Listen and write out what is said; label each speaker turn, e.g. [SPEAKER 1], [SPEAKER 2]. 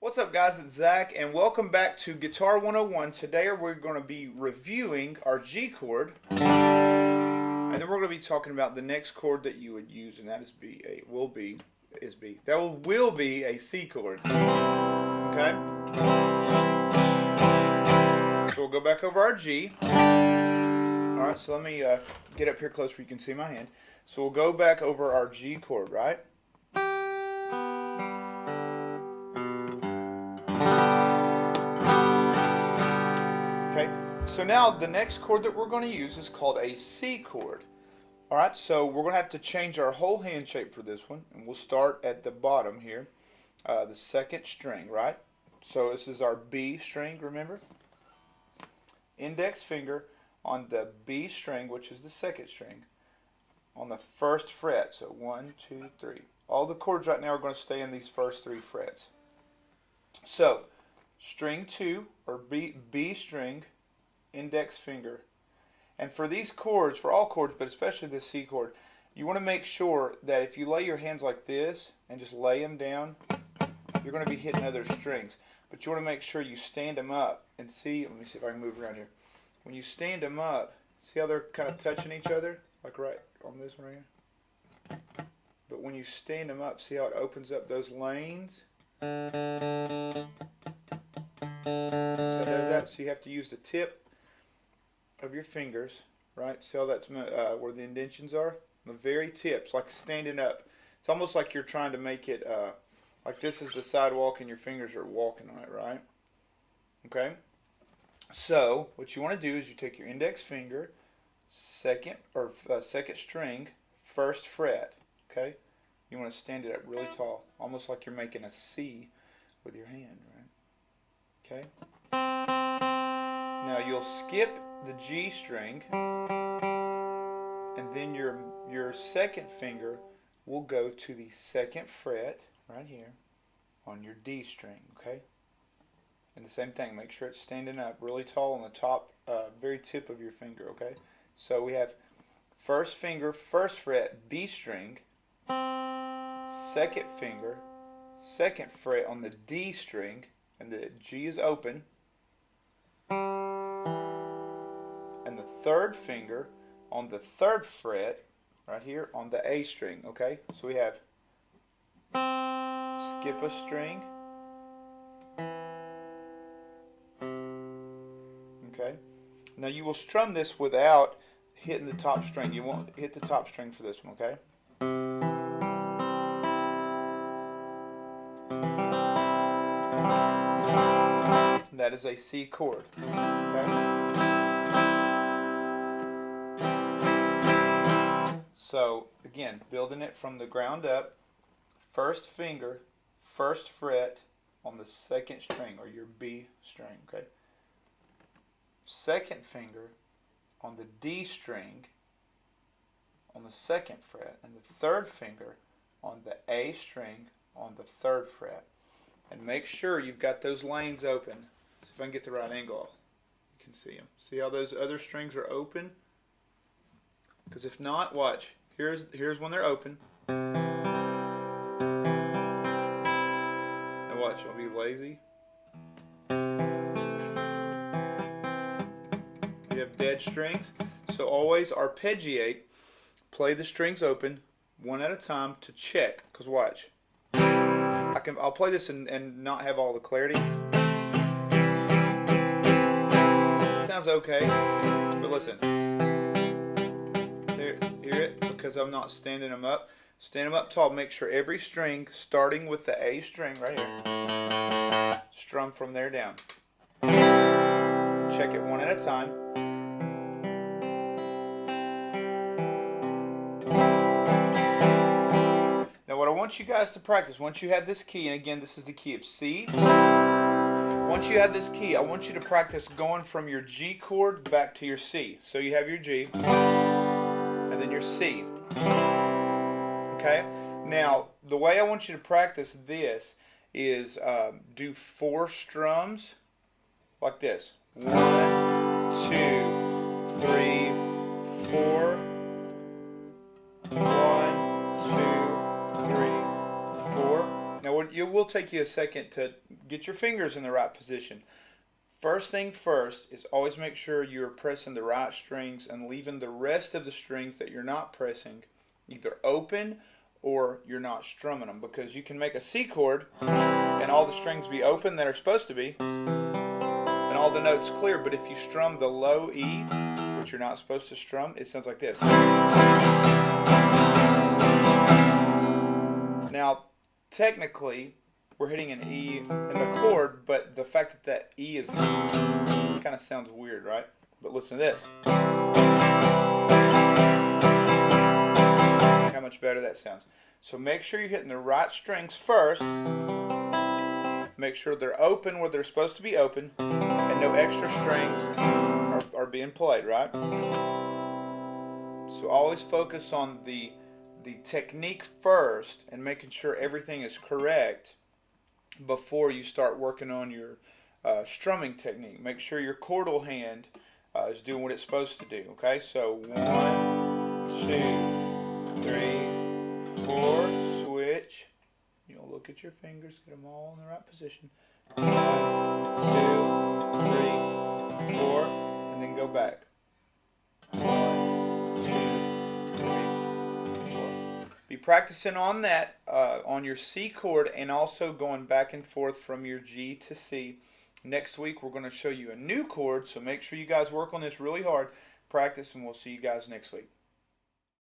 [SPEAKER 1] What's up, guys? It's Zach, and welcome back to Guitar 101. Today we're going to be reviewing our G chord, and then we're going to be talking about the next chord that you would use, and that is B. That will be a C chord. Okay? So we'll go back over our G. Alright, so let me get up here close where you can see my hand. So we'll go back over our G chord, right? Okay, so now the next chord that we're going to use is called a C chord. Alright, so we're going to have to change our whole hand shape for this one, and we'll start at the bottom here, the second string, right? So this is our B string, remember? Index finger on the B string, which is the second string, on the first fret. So 1, 2, 3. All the chords right now are going to stay in these first 3 frets. So string 2, or B string, index finger. And for these chords, for all chords, but especially the C chord, you want to make sure that if you lay your hands like this and just lay them down, you're going to be hitting other strings. But you want to make sure you stand them up and see, let me see if I can move around here. When you stand them up, see how they're kind of touching each other? Like right on this one right here. But when you stand them up, see how it opens up those lanes? So it does that, so you have to use the tip of your fingers, right? See how that's where the indentions are? The very tips, like standing up. It's almost like you're trying to make it like this is the sidewalk and your fingers are walking on it, right? Okay? So what you want to do is you take your index finger, second string, first fret, okay? You want to stand it up really tall, almost like you're making a C with your hand, right? Okay? Now you'll skip the G string, and then your second finger will go to the second fret right here on your D string, okay? And the same thing, make sure it's standing up really tall on the top, very tip of your finger, okay? So we have first finger, first fret, B string, second finger, second fret on the D string, and the G is open, and the third finger on the third fret right here on the A string, okay? So we have skip a string, okay? Now you will strum this without hitting the top string. You won't hit the top string for this one, okay? That is a C chord, okay? So again, building it from the ground up, first finger, first fret on the second string, or your B string, okay? Second finger on the D string on the second fret, and the third finger on the A string on the third fret. And make sure you've got those lanes open. See if I can get the right angle. You can see them. See how those other strings are open? Because if not, watch. Here's when they're open. Now watch, I'll be lazy. You have dead strings. So always arpeggiate. Play the strings open one at a time to check. Because watch. I'll play this and not have all the clarity. It sounds okay, but listen. Hear it? Because I'm not standing them up. Stand them up tall. Make sure every string, starting with the A string right here, strum from there down. Check it one at a time. Now what I want you guys to practice, once you have this key, and again this is the key of C, once you have this key, I want you to practice going from your G chord back to your C. So you have your G, and then your C. Okay? Now, the way I want you to practice this is do 4 strums like this. 1, 2, 3, 4. 1, 2, 3, 4. Now what it will take you a second to get your fingers in the right position. First thing first is always make sure you're pressing the right strings and leaving the rest of the strings that you're not pressing either open or you're not strumming them, because you can make a C chord and all the strings be open that are supposed to be and all the notes clear, but if you strum the low E, which you're not supposed to strum, it sounds like this. Now, technically, we're hitting an E in the chord, but the fact that that E is kind of sounds weird, right? But listen to this. How much better that sounds. So make sure you're hitting the right strings first. Make sure they're open where they're supposed to be open, and no extra strings are being played, right? So always focus on the technique first and making sure everything is correct before you start working on your strumming technique. Make sure your chordal hand is doing what it's supposed to do. Okay, so 1, 2, 3, 4, switch. You'll look at your fingers, get them all in the right position. 1, 2, 3, 4, and then go back. 1, 2, 3, 4. Be practicing on that, on your C chord, and also going back and forth from your G to C. Next week we're going to show you a new chord, so make sure you guys work on this really hard, practice, and we'll see you guys next week.